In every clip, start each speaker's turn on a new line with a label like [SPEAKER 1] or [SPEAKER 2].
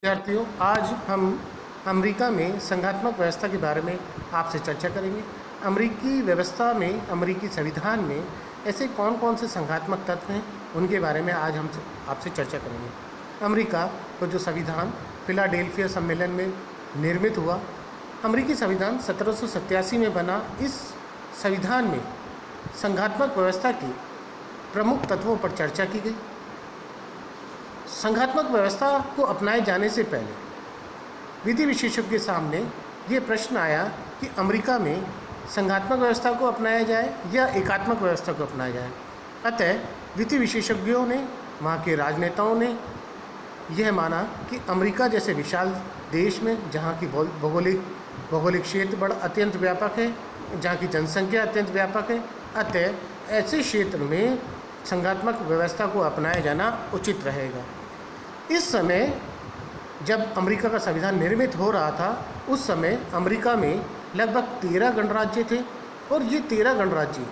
[SPEAKER 1] विद्यार्थियों, आज हम अमेरिका में संघात्मक व्यवस्था के बारे में आपसे चर्चा करेंगे। अमेरिकी व्यवस्था में, अमेरिकी संविधान में ऐसे कौन कौन से संघात्मक तत्व हैं, उनके बारे में आज हम आपसे चर्चा करेंगे। अमेरिका का जो संविधान फिलाडेल्फिया सम्मेलन में निर्मित हुआ, अमेरिकी संविधान 1787 में बना। इस संविधान में संघात्मक व्यवस्था के प्रमुख तत्वों पर चर्चा की गई। संघात्मक व्यवस्था को अपनाए जाने से पहले विधि विशेषज्ञों के सामने ये प्रश्न आया कि अमेरिका में संघात्मक व्यवस्था को अपनाया जाए या एकात्मक व्यवस्था को अपनाया जाए। अतः विधि विशेषज्ञों ने, वहाँ के राजनेताओं ने यह माना कि अमेरिका जैसे विशाल देश में, जहाँ की भौगोलिक क्षेत्र बड़ा अत्यंत व्यापक है, जहाँ की जनसंख्या अत्यंत व्यापक है, अतः ऐसे क्षेत्र में संघात्मक व्यवस्था को अपनाया जाना उचित रहेगा। इस समय जब अमेरिका का संविधान निर्मित हो रहा था, उस समय अमेरिका में लगभग 13 गणराज्य थे और ये 13 गणराज्य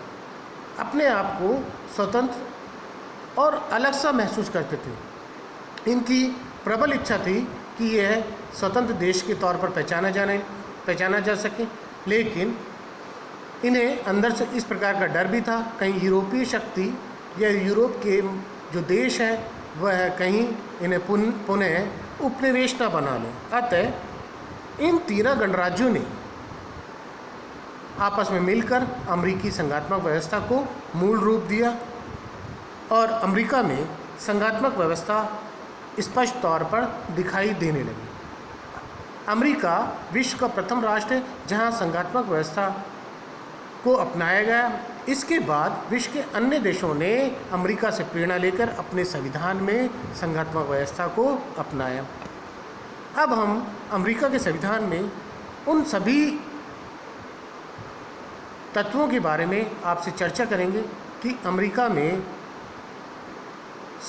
[SPEAKER 1] अपने आप को स्वतंत्र और अलग सा महसूस करते थे। इनकी प्रबल इच्छा थी कि यह स्वतंत्र देश के तौर पर पहचाना जा सके, लेकिन इन्हें अंदर से इस प्रकार का डर भी था, कहीं यूरोपीय शक्ति या यूरोप के जो देश हैं वह कहीं इन्हें पुनः उपनिवेश न बना लें। अतः इन 13 गणराज्यों ने आपस में मिलकर अमेरिकी संघात्मक व्यवस्था को मूल रूप दिया और अमेरिका में संघात्मक व्यवस्था स्पष्ट तौर पर दिखाई देने लगी। अमेरिका विश्व का प्रथम राष्ट्र है जहां संघात्मक व्यवस्था को अपनाया गया। इसके बाद विश्व के अन्य देशों ने अमेरिका से प्रेरणा लेकर अपने संविधान में संघात्मक व्यवस्था को अपनाया। अब हम अमेरिका के संविधान में उन सभी तत्वों के बारे में आपसे चर्चा करेंगे कि अमेरिका में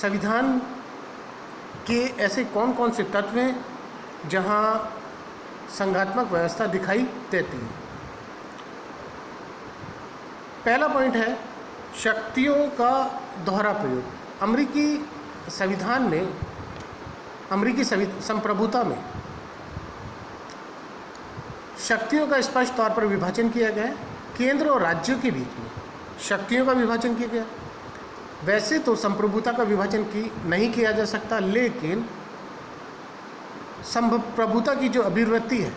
[SPEAKER 1] संविधान के ऐसे कौन कौन से तत्व हैं जहां संघात्मक व्यवस्था दिखाई देती है। पहला पॉइंट है शक्तियों का दोहरा प्रयोग। अमेरिकी संविधान में, अमेरिकी संप्रभुता में शक्तियों का स्पष्ट तौर पर विभाजन किया गया है। केंद्र और राज्यों के बीच में शक्तियों का विभाजन किया गया। वैसे तो संप्रभुता का विभाजन नहीं किया जा सकता, लेकिन संप्रभुता की जो अभिव्यक्ति है,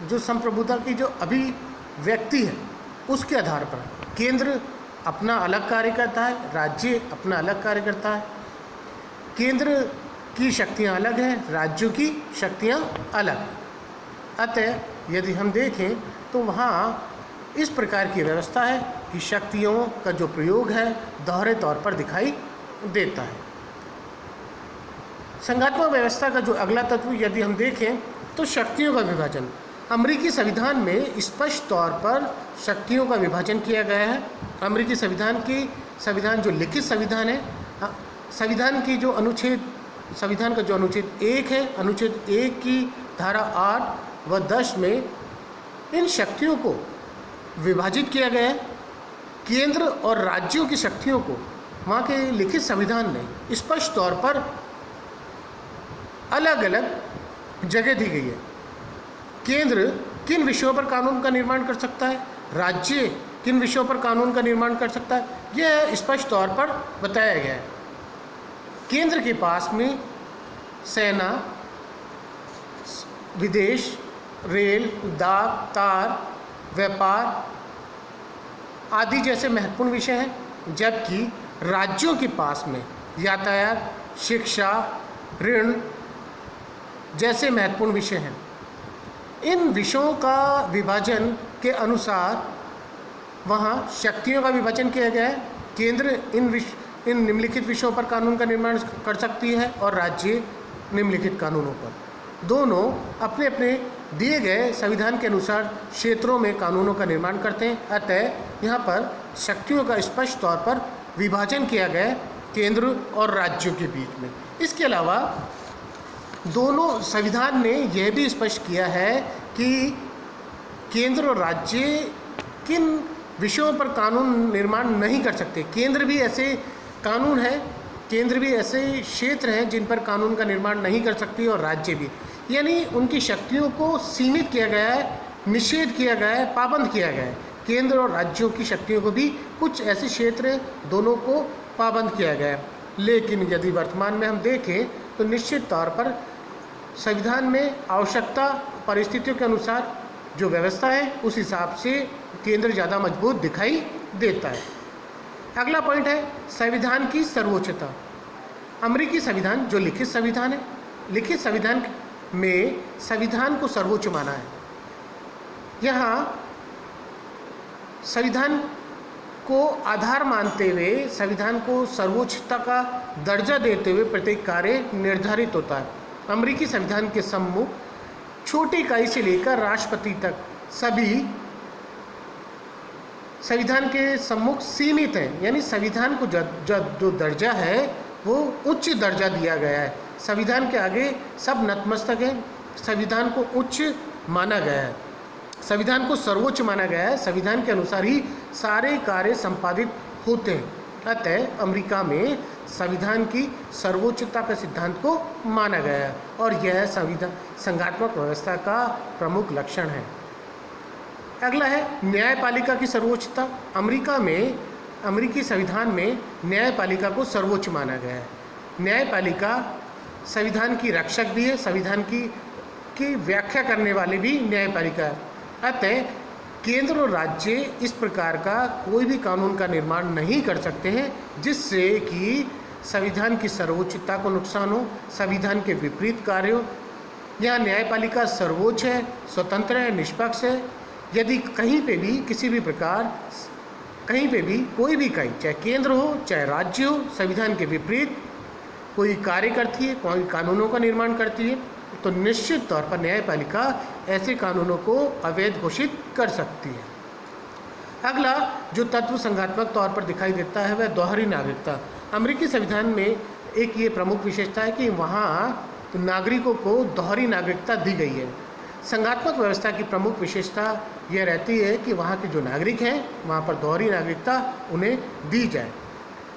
[SPEAKER 1] जो संप्रभुता की जो अभिव्यक्ति है, उसके आधार पर केंद्र अपना अलग कार्य करता है, राज्य अपना अलग कार्य करता है। केंद्र की शक्तियां अलग हैं, राज्यों की शक्तियां अलग हैं। अतः यदि हम देखें तो वहाँ इस प्रकार की व्यवस्था है कि शक्तियों का जो प्रयोग है दोहरे तौर पर दिखाई देता है। संघात्मक व्यवस्था का जो अगला तत्व यदि हम देखें तो शक्तियों का विभाजन। अमेरिकी संविधान में स्पष्ट तौर पर शक्तियों का विभाजन किया गया है। अमेरिकी संविधान जो लिखित संविधान है, संविधान का जो अनुच्छेद 1 है, अनुच्छेद 1 की धारा 8 व 10 में इन शक्तियों को विभाजित किया गया है। केंद्र और राज्यों की शक्तियों को वहाँ के लिखित संविधान में स्पष्ट तौर पर अलग अलग जगह दी गई है। केंद्र किन विषयों पर कानून का निर्माण कर सकता है, राज्य किन विषयों पर कानून का निर्माण कर सकता है, यह स्पष्ट तौर पर बताया गया है। केंद्र के पास में सेना, विदेश, रेल, डाक, तार, व्यापार आदि जैसे महत्वपूर्ण विषय हैं, जबकि राज्यों के पास में यातायात, शिक्षा, ऋण जैसे महत्वपूर्ण विषय हैं। इन विषयों का विभाजन के अनुसार वहाँ शक्तियों का विभाजन किया गया है। केंद्र इन निम्नलिखित विषयों पर कानून का निर्माण कर सकती है और राज्य निम्नलिखित कानूनों पर। दोनों अपने अपने दिए गए संविधान के अनुसार क्षेत्रों में कानूनों का निर्माण करते हैं। अतः यहाँ पर शक्तियों का स्पष्ट तौर पर विभाजन किया गया है केंद्र और राज्यों के बीच में। इसके अलावा दोनों संविधान ने यह भी स्पष्ट किया है कि केंद्र और राज्य किन विषयों पर कानून निर्माण नहीं कर सकते। केंद्र भी ऐसे कानून है केंद्र भी ऐसे क्षेत्र हैं जिन पर कानून का निर्माण नहीं कर सकती और राज्य भी, यानी उनकी शक्तियों को सीमित किया गया है, निषेध किया गया है, पाबंद किया गया है। केंद्र और राज्यों की शक्तियों को भी कुछ ऐसे क्षेत्र हैं, दोनों को पाबंद किया गया है। लेकिन यदि वर्तमान में हम देखें तो निश्चित तौर पर संविधान में आवश्यकता परिस्थितियों के अनुसार जो व्यवस्था है उस हिसाब से केंद्र ज़्यादा मजबूत दिखाई देता है। अगला पॉइंट है संविधान की सर्वोच्चता। अमेरिकी संविधान जो लिखित संविधान है, लिखित संविधान में संविधान को सर्वोच्च माना है। यहाँ संविधान को आधार मानते हुए संविधान को सर्वोच्चता का दर्जा देते हुए प्रत्येक कार्य निर्धारित होता है। अमेरिकी संविधान के सम्मुख छोटी इकाई से लेकर राष्ट्रपति तक सभी संविधान के सम्मुख सीमित हैं, यानी संविधान को जो दर्जा है वो उच्च दर्जा दिया गया है। संविधान के आगे सब नतमस्तक हैं, संविधान को उच्च माना गया है, संविधान को सर्वोच्च माना गया है। संविधान के अनुसार ही सारे कार्य संपादित होते हैं। अतः अमेरिका में संविधान की सर्वोच्चता के सिद्धांत को माना गया है और यह संघात्मक व्यवस्था का प्रमुख लक्षण है। अगला है न्यायपालिका की सर्वोच्चता। अमेरिकी संविधान में न्यायपालिका को सर्वोच्च माना गया है। न्यायपालिका संविधान की रक्षक भी है, संविधान की व्याख्या करने वाले भी न्यायपालिका है। अतः केंद्र और राज्य इस प्रकार का कोई भी कानून का निर्माण नहीं कर सकते हैं जिससे कि संविधान की सर्वोच्चता को नुकसान हो, संविधान के विपरीत कार्य हो। यहाँ न्यायपालिका सर्वोच्च है, स्वतंत्र है, निष्पक्ष है। यदि कहीं पे भी किसी भी प्रकार कहीं पे भी कोई भी इकाई, चाहे केंद्र हो चाहे राज्य हो, संविधान के विपरीत कोई कार्य करती है, कोई कानूनों का निर्माण करती है, तो निश्चित तौर पर न्यायपालिका ऐसे कानूनों को अवैध घोषित कर सकती है। अगला जो तत्व संघात्मक तौर पर दिखाई देता है वह दोहरी नागरिकता। अमेरिकी संविधान में एक ये प्रमुख विशेषता है कि वहाँ नागरिकों को दोहरी नागरिकता दी गई है। संघात्मक व्यवस्था की प्रमुख विशेषता यह रहती है कि वहाँ के जो नागरिक हैं वहाँ पर दोहरी नागरिकता उन्हें दी जाए।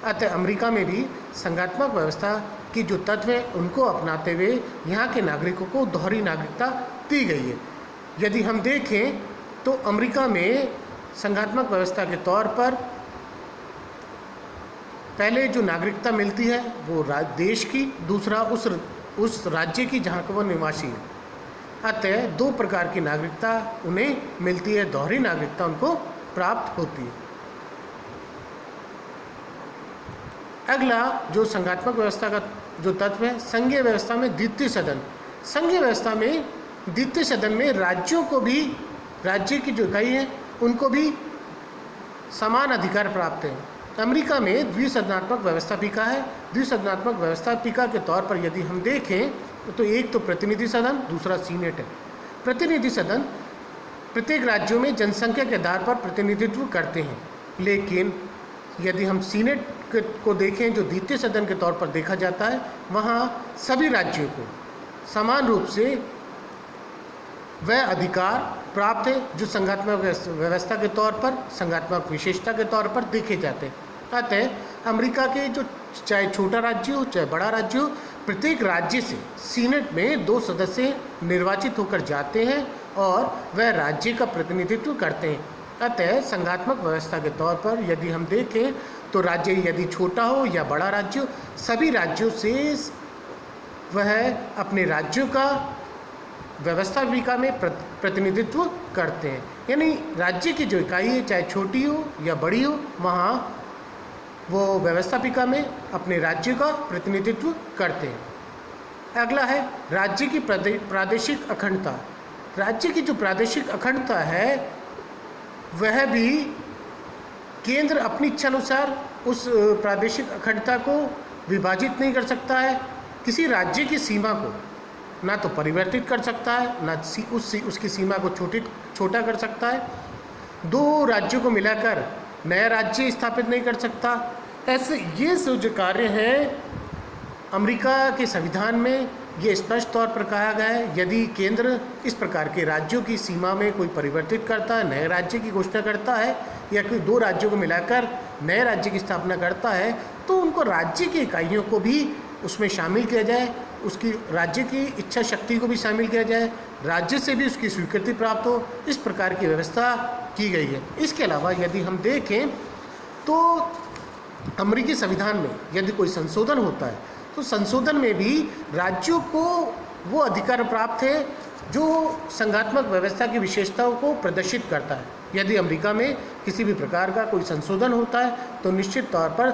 [SPEAKER 1] अतः अमेरिका में भी संघात्मक व्यवस्था की जो तत्व हैं उनको अपनाते हुए यहाँ के नागरिकों को दोहरी नागरिकता दी गई है। यदि हम देखें तो अमेरिका में संघात्मक व्यवस्था के तौर पर पहले जो नागरिकता मिलती है वो देश की, दूसरा उस राज्य की जहाँ का वो निवासी है। अतः दो प्रकार की नागरिकता उन्हें मिलती है, दोहरी नागरिकता उनको प्राप्त होती है। अगला जो संघात्मक व्यवस्था का जो तत्व है संघीय व्यवस्था में द्वितीय सदन। संघीय व्यवस्था में द्वितीय सदन में राज्यों को भी, राज्य की जो इकाई है उनको भी समान अधिकार प्राप्त है। अमेरिका में द्विसदनात्मक व्यवस्थापिका है। द्विसदनात्मक व्यवस्थापिका के तौर पर यदि हम देखें तो एक तो प्रतिनिधि सदन, दूसरा सीनेट है। प्रतिनिधि सदन प्रत्येक राज्यों में जनसंख्या के आधार पर प्रतिनिधित्व करते हैं, लेकिन यदि हम सीनेट को देखें जो द्वितीय सदन के तौर पर देखा जाता है वहाँ सभी राज्यों को समान रूप से वह अधिकार प्राप्त है जो संघात्मक व्यवस्था के तौर पर, संघात्मक विशेषता के तौर पर देखे जाते हैं। अतः अमेरिका के जो चाहे छोटा राज्य हो चाहे बड़ा राज्य हो, प्रत्येक राज्य से सीनेट में 2 सदस्य निर्वाचित होकर जाते हैं और वह राज्य का प्रतिनिधित्व करते हैं। अतः संघात्मक व्यवस्था के तौर पर यदि हम देखें तो राज्य यदि छोटा हो या बड़ा राज्य हो, सभी राज्यों से वह अपने राज्यों का व्यवस्थापिका में प्रतिनिधित्व करते हैं। यानी राज्य की जो इकाई है चाहे छोटी हो या बड़ी हो, वहाँ वो व्यवस्थापिका में अपने राज्य का प्रतिनिधित्व करते हैं। अगला है राज्य की प्रादेशिक अखंडता। राज्य की जो प्रादेशिक अखंडता है वह भी केंद्र अपनी इच्छानुसार उस प्रादेशिक अखंडता को विभाजित नहीं कर सकता है। किसी राज्य की सीमा को ना तो परिवर्तित कर सकता है, ना उसकी सीमा को छोटा कर सकता है। 2 राज्यों को मिलाकर नया राज्य स्थापित नहीं कर सकता। ऐसे ये जो कार्य हैं अमेरिका के संविधान में ये स्पष्ट तौर पर कहा गया है। यदि केंद्र इस प्रकार के राज्यों की सीमा में कोई परिवर्तित करता है, नए राज्य की घोषणा करता है या कोई 2 राज्यों को मिलाकर नए राज्य की स्थापना करता है तो उनको राज्य की इकाइयों को भी उसमें शामिल किया जाए, उसकी राज्य की इच्छा शक्ति को भी शामिल किया जाए, राज्य से भी उसकी स्वीकृति प्राप्त हो, इस प्रकार की व्यवस्था की गई है। इसके अलावा यदि हम देखें तो अमेरिकी संविधान में यदि कोई संशोधन होता है तो संशोधन में भी राज्यों को वो अधिकार प्राप्त है जो संघात्मक व्यवस्था की विशेषताओं को प्रदर्शित करता है। यदि अमेरिका में किसी भी प्रकार का कोई संशोधन होता है तो निश्चित तौर पर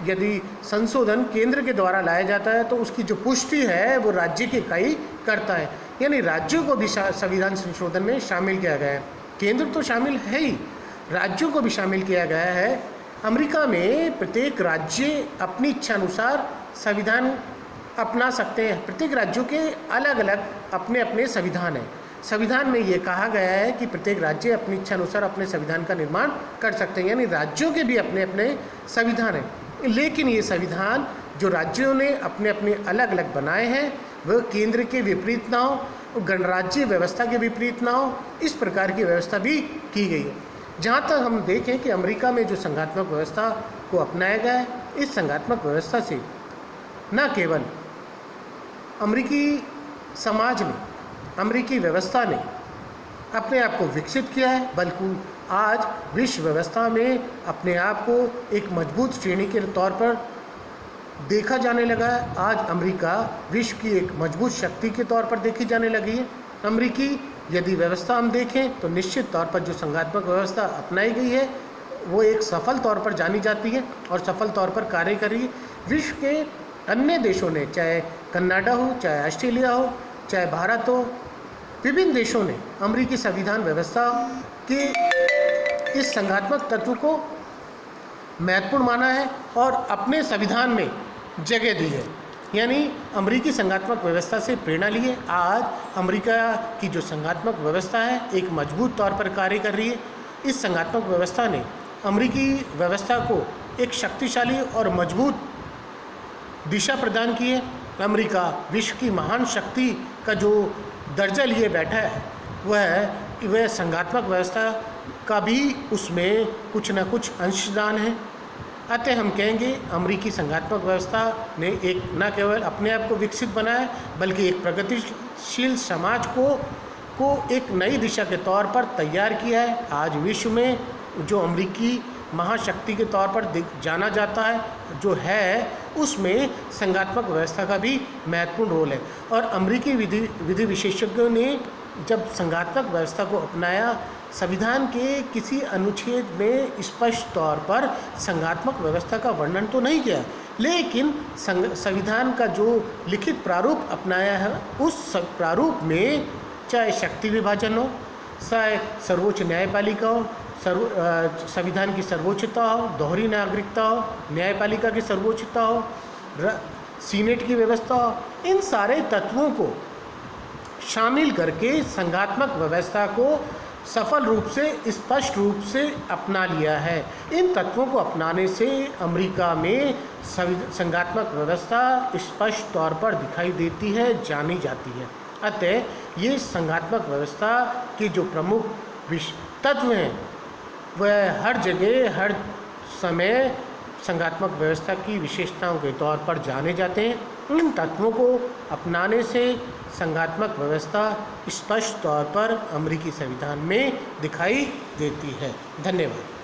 [SPEAKER 1] यदि संशोधन केंद्र के द्वारा लाया जाता है तो उसकी जो पुष्टि है वो राज्य की इकाई करता है, यानी राज्यों को भी संविधान संशोधन में शामिल किया गया है। केंद्र तो शामिल है ही, राज्यों को भी शामिल किया गया है। अमेरिका में प्रत्येक राज्य अपनी इच्छा अनुसार संविधान अपना सकते हैं। प्रत्येक राज्यों के अलग अलग अपने अपने संविधान हैं। संविधान में ये कहा गया है कि प्रत्येक राज्य अपनी इच्छा अनुसार अपने संविधान का निर्माण कर सकते हैं, यानी राज्यों के भी अपने अपने संविधान हैं। लेकिन ये संविधान जो राज्यों ने अपने अपने अलग अलग बनाए हैं वह केंद्र के विपरीत ना हो, गणराज्य व्यवस्था के विपरीत ना हो, इस प्रकार की व्यवस्था भी की गई है। जहाँ तक हम देखें कि अमेरिका में जो संघात्मक व्यवस्था को अपनाया गया है, इस संघात्मक व्यवस्था से न केवल अमेरिकी समाज ने, अमेरिकी व्यवस्था ने अपने आप को विकसित किया है, बल्कि आज विश्व व्यवस्था में अपने आप को एक मजबूत श्रेणी के तौर पर देखा जाने लगा है। आज अमेरिका विश्व की एक मजबूत शक्ति के तौर पर देखी जाने लगी है। अमेरिकी यदि व्यवस्था हम देखें तो निश्चित तौर पर जो संघात्मक व्यवस्था अपनाई गई है वो एक सफल तौर पर जानी जाती है और सफल तौर पर कार्य कर रही है। विश्व के अन्य देशों ने, चाहे कनाडा हो, चाहे ऑस्ट्रेलिया हो, चाहे भारत हो, विभिन्न देशों ने अमेरिकी संविधान व्यवस्था के इस संघात्मक तत्व को महत्वपूर्ण माना है और अपने संविधान में जगह दी है, यानी अमेरिकी संघात्मक व्यवस्था से प्रेरणा ली है। आज अमेरिका की जो संघात्मक व्यवस्था है एक मजबूत तौर पर कार्य कर रही है। इस संघात्मक व्यवस्था ने अमेरिकी व्यवस्था को एक शक्तिशाली और मजबूत दिशा प्रदान की है। अमेरिका विश्व की महान शक्ति का जो दर्जा लिए बैठा है वह संघात्मक व्यवस्था का भी उसमें कुछ न कुछ अंशदान है। अतः हम कहेंगे अमेरिकी संघात्मक व्यवस्था ने एक न केवल अपने आप को विकसित बनाया बल्कि एक प्रगतिशील समाज को एक नई दिशा के तौर पर तैयार किया है। आज विश्व में जो अमेरिकी महाशक्ति के तौर पर जाना जाता है जो है उसमें संघात्मक व्यवस्था का भी महत्वपूर्ण रोल है। और अमेरिकी विधि विशेषज्ञों ने जब संघात्मक व्यवस्था को अपनाया, संविधान के किसी अनुच्छेद में स्पष्ट तौर पर संघात्मक व्यवस्था का वर्णन तो नहीं किया, लेकिन संविधान का जो लिखित प्रारूप अपनाया है उस प्रारूप में चाहे शक्ति विभाजन हो, चाहे सर्वोच्च न्यायपालिका हो, संविधान की सर्वोच्चता हो, दोहरी नागरिकता हो, न्यायपालिका की सर्वोच्चता हो, सीनेट की व्यवस्था हो, इन सारे तत्वों को शामिल करके संघात्मक व्यवस्था को सफल रूप से, स्पष्ट रूप से अपना लिया है। इन तत्वों को अपनाने से अमेरिका में संघात्मक व्यवस्था स्पष्ट तौर पर दिखाई देती है, जानी जाती है। अतः ये संघात्मक व्यवस्था के जो प्रमुख तत्व हैं वह हर जगह, हर समय संघात्मक व्यवस्था की विशेषताओं के तौर पर जाने जाते हैं। इन तत्वों को अपनाने से संघात्मक व्यवस्था स्पष्ट तौर पर अमेरिकी संविधान में दिखाई देती है। धन्यवाद।